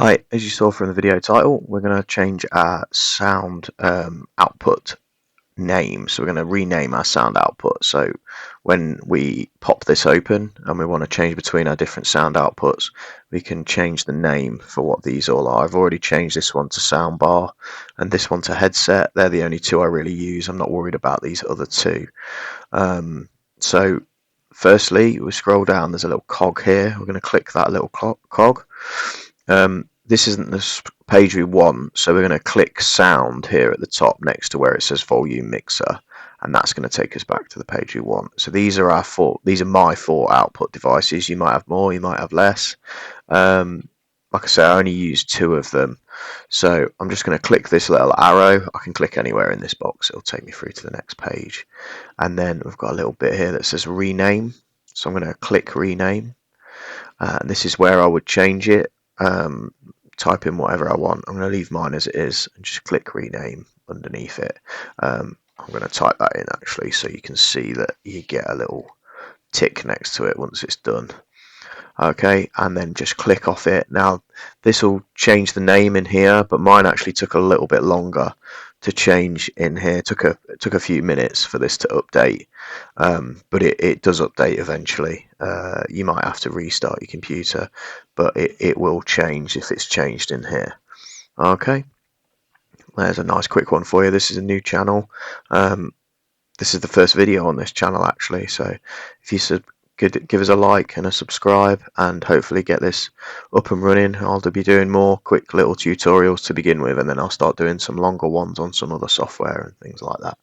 Hi, as you saw from the video title, we're going to change our sound output name. So we're going to rename our sound output. So when we pop this open and we want to change between our different sound outputs, we can change the name for what these all are. I've already changed this one to soundbar and this one to headset. They're the only two I really use. I'm not worried about these other two. So firstly, we scroll down, there's a little cog here. We're going to click that little cog. This isn't the page we want, so we're going to click sound here at the top next to where it says volume mixer, and that's going to take us back to the page we want. So these are my four output devices. You might have more, you might have less. Like I say, I only use two of them, so I'm just going to click this little arrow. I can click anywhere in this box, it'll take me through to the next page, and then we've got a little bit here that says rename, so I'm going to click rename, and this is where I would change it. Type in whatever I want. I'm going to leave mine as it is and just click rename underneath it. I'm going to type that in actually so you can see that you get a little tick next to it once it's done. Okay, and then just click off it. Now this will change the name in here, but mine actually took a little bit longer to change in here. It took a few minutes for this to update, but it does update eventually. You might have to restart your computer, but it will change if it's changed in here. Okay, there's a nice quick one for you. This is a new channel. This is the first video on this channel actually, so if you could give us a like and a subscribe and hopefully get this up and running. I'll be doing more quick little tutorials to begin with, and then I'll start doing some longer ones on some other software and things like that.